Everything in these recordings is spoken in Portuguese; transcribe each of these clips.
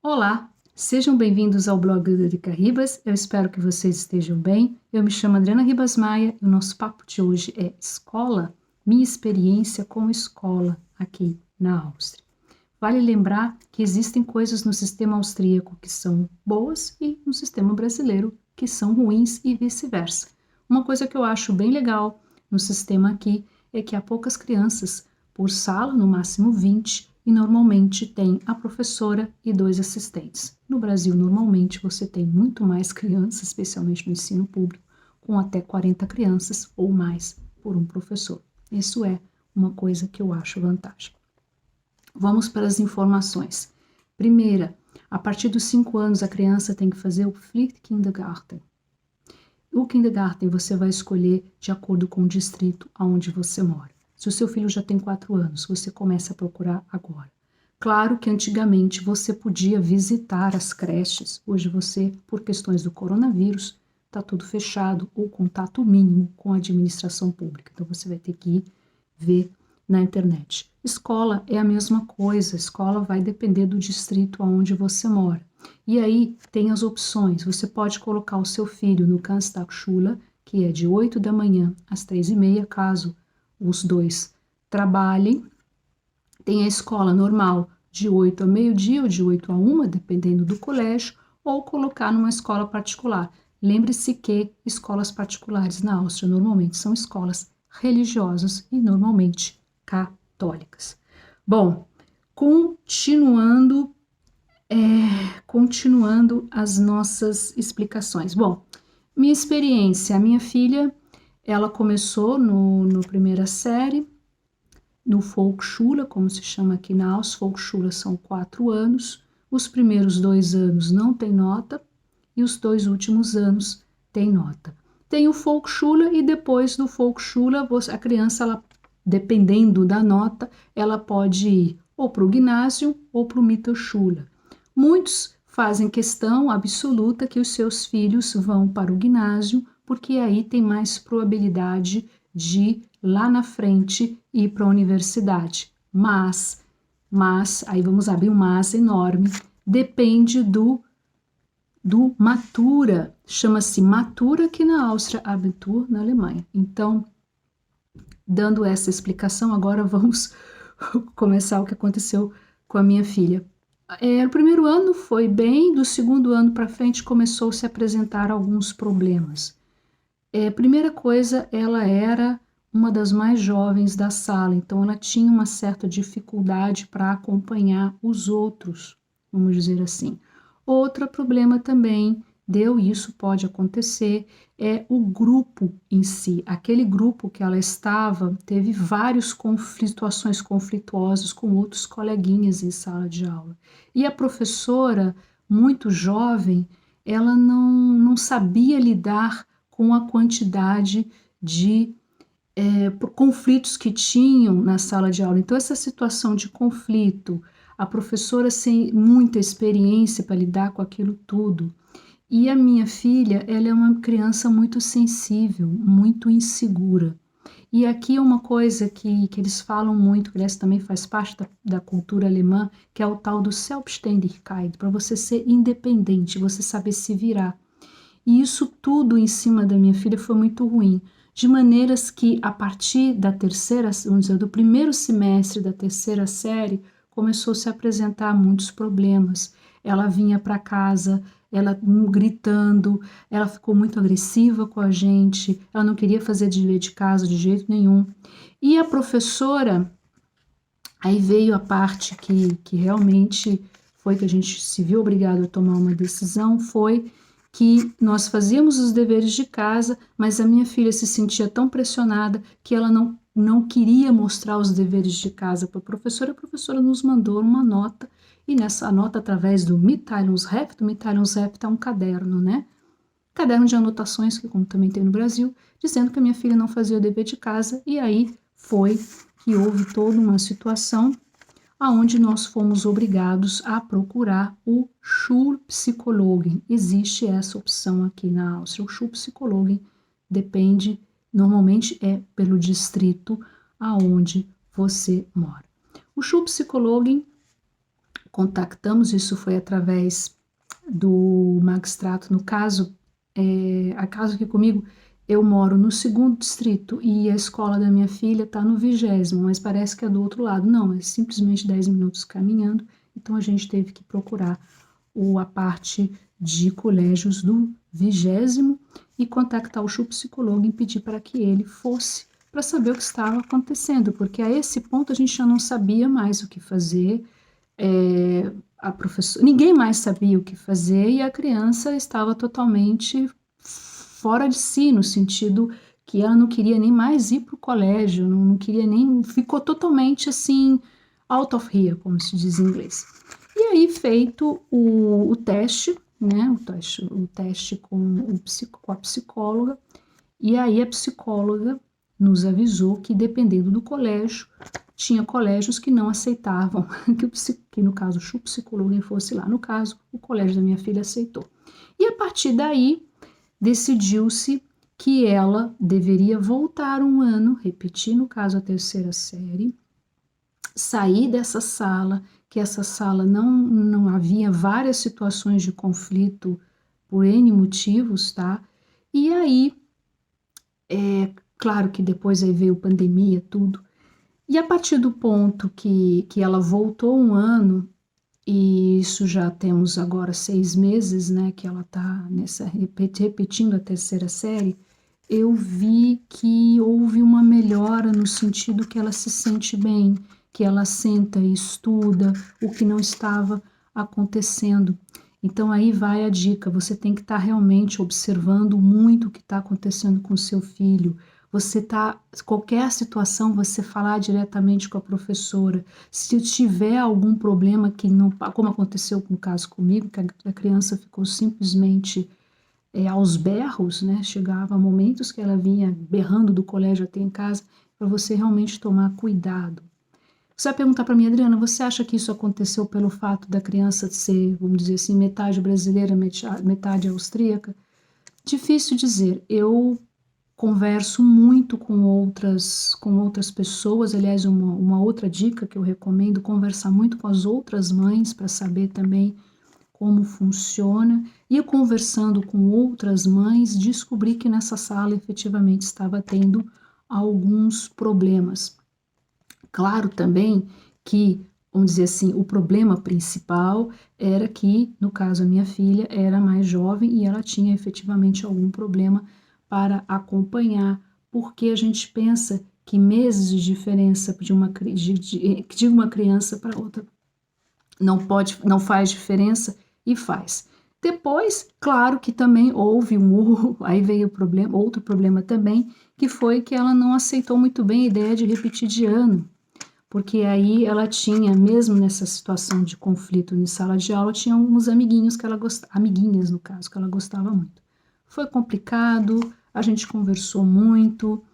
Olá, sejam bem-vindos ao blog da Drica Ribas. Eu espero que vocês estejam bem. Eu me chamo Adriana Ribas Maia e o nosso papo de hoje é escola, minha experiência com escola aqui na Áustria. Vale lembrar que existem coisas no sistema austríaco que são boas e no sistema brasileiro que são ruins e vice-versa. Uma coisa que eu acho bem legal no sistema aqui é que há poucas crianças por sala, no máximo 20, e normalmente tem a professora e 2 assistentes. No Brasil, normalmente, você tem muito mais crianças, especialmente no ensino público, com até 40 crianças ou mais por um professor. Isso é uma coisa que eu acho vantagem. Vamos para as informações. Primeira, a partir dos 5 anos, a criança tem que fazer o Pflichtkindergarten. O kindergarten você vai escolher de acordo com o distrito onde você mora. Se o seu filho já tem 4 anos, você começa a procurar agora. Claro que antigamente você podia visitar as creches. Hoje você, por questões do coronavírus, está tudo fechado ou contato mínimo com a administração pública. Então você vai ter que ir ver na internet. Escola é a mesma coisa. Escola vai depender do distrito onde você mora. E aí tem as opções. Você pode colocar o seu filho no Ganztagsschule, que é de 8 da manhã às 3h30, caso os dois trabalhem. Tem a escola normal de 8 a meio-dia ou de 8 a 1, dependendo do colégio, ou colocar numa escola particular. Lembre-se que escolas particulares na Áustria normalmente são escolas religiosas e normalmente católicas. Bom, continuando as nossas explicações. Bom, minha experiência, a minha filha, ela começou no primeira série, no Volksschule, como se chama aqui na Áustria. Volksschule são 4 anos, os primeiros 2 anos não tem nota e os 2 últimos anos tem nota. Tem o Volksschule e depois do Volksschule, a criança, ela, dependendo da nota, ela pode ir ou para o ginásio ou para o Mittelschule. Muitos fazem questão absoluta que os seus filhos vão para o ginásio, porque aí tem mais probabilidade de, lá na frente, ir para a universidade. Mas, aí vamos abrir um mas enorme, depende do Matura, chama-se Matura aqui na Áustria, Abitur na Alemanha. Então, dando essa explicação, agora vamos começar o que aconteceu com a minha filha. O primeiro ano foi bem, do segundo ano para frente começou a se apresentar alguns problemas. Primeira coisa, ela era uma das mais jovens da sala, então ela tinha uma certa dificuldade para acompanhar os outros, vamos dizer assim. Outro problema também isso pode acontecer, é o grupo em si. Aquele grupo que ela estava teve várias situações conflituosas com outros coleguinhas em sala de aula. E a professora, muito jovem, ela não sabia lidar com a quantidade de conflitos que tinham na sala de aula. Então, essa situação de conflito, a professora sem muita experiência para lidar com aquilo tudo. E a minha filha, ela é uma criança muito sensível, muito insegura. E aqui é uma coisa que eles falam muito, que aliás também faz parte da cultura alemã, que é o tal do Selbstständigkeit, para você ser independente, você saber se virar. E isso tudo em cima da minha filha foi muito ruim, de maneiras que a partir da terceira, vamos dizer, do primeiro semestre da terceira série, começou a se apresentar muitos problemas. Ela vinha para casa, ela gritando, ela ficou muito agressiva com a gente, ela não queria fazer dever de casa de jeito nenhum. E a professora, aí veio a parte que realmente foi que a gente se viu obrigado a tomar uma decisão, foi que nós fazíamos os deveres de casa, mas a minha filha se sentia tão pressionada que ela não queria mostrar os deveres de casa para a professora nos mandou uma nota, e nessa nota, através do Mitteilungsheft é um caderno, né? Caderno de anotações, que como também tem no Brasil, dizendo que a minha filha não fazia o dever de casa, e aí foi que houve toda uma situação aonde nós fomos obrigados a procurar o Schulpsychologen. Existe essa opção aqui na Áustria. O Schulpsychologen depende, normalmente é pelo distrito aonde você mora. O Schulpsychologen, contactamos, isso foi através do magistrato, no caso, a caso que comigo, eu moro no 2º distrito e a escola da minha filha está no 20º, mas parece que é do outro lado. Não, é simplesmente 10 minutos caminhando, então a gente teve que procurar a parte de colégios do 20º e contactar o psicólogo e pedir para que ele fosse para saber o que estava acontecendo, porque a esse ponto a gente já não sabia mais o que fazer, a professora, ninguém mais sabia o que fazer e a criança estava totalmente fora de si, no sentido que ela não queria nem mais ir para o colégio, não queria nem, ficou totalmente assim, out of here, como se diz em inglês. E aí, feito o teste, né, o teste com a psicóloga, e aí a psicóloga nos avisou que, dependendo do colégio, tinha colégios que não aceitavam que no caso o psicólogo fosse lá. No caso, o colégio da minha filha aceitou. E a partir daí, decidiu-se que ela deveria voltar um ano, repetir, no caso, a 3ª série, sair dessa sala, que essa sala não havia várias situações de conflito por N motivos, tá? E aí, claro que depois aí veio pandemia, tudo. E a partir do ponto que ela voltou um ano, e isso já temos agora 6 meses, né, que ela está repetindo a 3ª série, eu vi que houve uma melhora no sentido que ela se sente bem, que ela senta e estuda, o que não estava acontecendo. Então aí vai a dica, você tem que estar realmente observando muito o que está acontecendo com o seu filho. Você tá, qualquer situação, você falar diretamente com a professora. Se tiver algum problema que não, como aconteceu no caso comigo, que a criança ficou simplesmente aos berros, né? Chegava momentos que ela vinha berrando do colégio até em casa, para você realmente tomar cuidado. Você vai perguntar para mim, Adriana, você acha que isso aconteceu pelo fato da criança ser, vamos dizer assim, metade brasileira, metade austríaca? Difícil dizer. Eu converso muito com outras pessoas. Aliás, uma outra dica que eu recomendo, conversar muito com as outras mães para saber também como funciona. E conversando com outras mães, descobri que nessa sala efetivamente estava tendo alguns problemas. Claro também que, vamos dizer assim, o problema principal era que, no caso, a minha filha era mais jovem e ela tinha efetivamente algum problema para acompanhar, porque a gente pensa que meses de diferença de uma criança para outra não faz diferença e faz. Depois, claro que também houve aí veio outro problema também, que foi que ela não aceitou muito bem a ideia de repetir de ano, porque aí ela tinha, mesmo nessa situação de conflito em sala de aula, tinha uns amiguinhos que ela gostava, amiguinhas no caso, que ela gostava muito. Foi complicado, a gente conversou muito,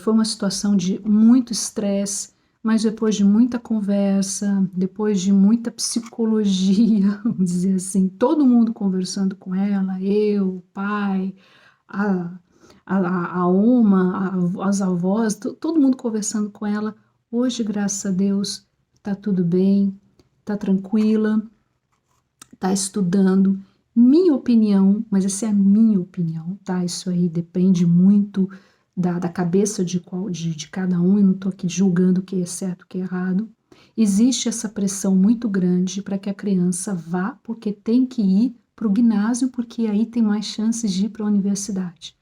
foi uma situação de muito estresse, mas depois de muita conversa, depois de muita psicologia, vamos dizer assim, todo mundo conversando com ela, eu, o pai, a Oma, as avós, todo mundo conversando com ela. Hoje, graças a Deus, tá tudo bem, tá tranquila, tá estudando. Minha opinião, mas essa é a minha opinião, tá? Isso aí depende muito da cabeça de cada um, e não estou aqui julgando o que é certo, o que é errado. Existe essa pressão muito grande para que a criança vá, porque tem que ir para o ginásio, porque aí tem mais chances de ir para a universidade.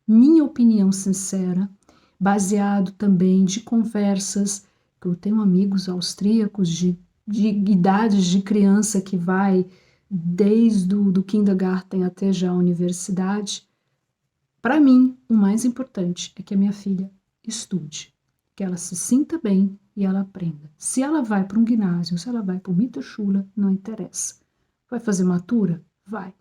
Minha opinião sincera, baseado também de conversas, que eu tenho amigos austríacos de idades de criança que vai desde do kindergarten até já a universidade. Para mim, o mais importante é que a minha filha estude, que ela se sinta bem e ela aprenda. Se ela vai para um ginásio, se ela vai para o Mittelschule, não interessa. Vai fazer matura? Vai.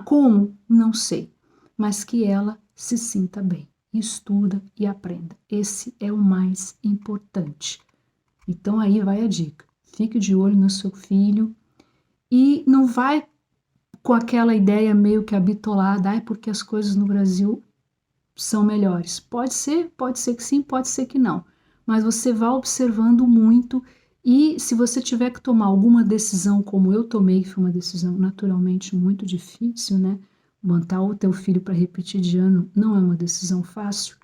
Como? Não sei. Mas que ela se sinta bem, estuda e aprenda. Esse é o mais importante. Então aí vai a dica. Fique de olho no seu filho e não vai com aquela ideia meio que habitolada, porque as coisas no Brasil são melhores. Pode ser que sim, pode ser que não. Mas você vai observando muito E se você tiver que tomar alguma decisão como eu tomei, que foi uma decisão naturalmente muito difícil, né, botar o teu filho para repetir de ano não é uma decisão fácil,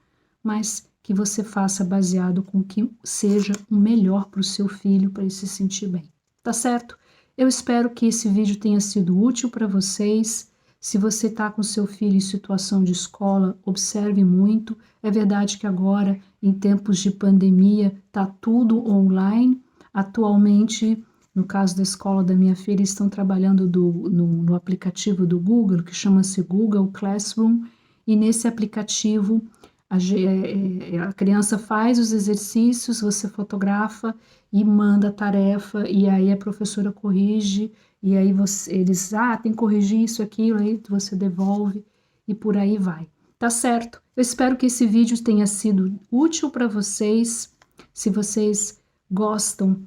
mas que você faça baseado com que seja o melhor para o seu filho, para ele se sentir bem. Tá certo? Eu espero que esse vídeo tenha sido útil para vocês. Se você está com seu filho em situação de escola, observe muito. É verdade que agora, em tempos de pandemia, está tudo online. Atualmente, no caso da escola da minha filha, estão trabalhando no aplicativo do Google, que chama-se Google Classroom, e nesse aplicativo a criança faz os exercícios, você fotografa e manda a tarefa, e aí a professora corrige, e aí eles, tem que corrigir isso, aquilo, aí você devolve, e por aí vai. Tá certo? Eu espero que esse vídeo tenha sido útil para vocês. Se vocês gostam,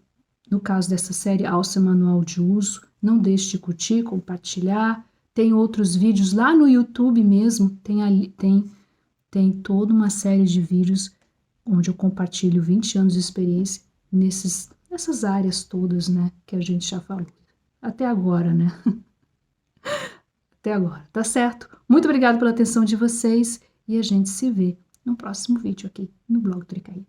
no caso dessa série Alça Manual de Uso, não deixe de curtir, compartilhar. Tem outros vídeos lá no YouTube mesmo, tem toda uma série de vídeos onde eu compartilho 20 anos de experiência nessas áreas todas, né, que a gente já falou. Até agora, né? Até agora, tá certo? Muito obrigada pela atenção de vocês e a gente se vê no próximo vídeo aqui no Blog do Tricaí.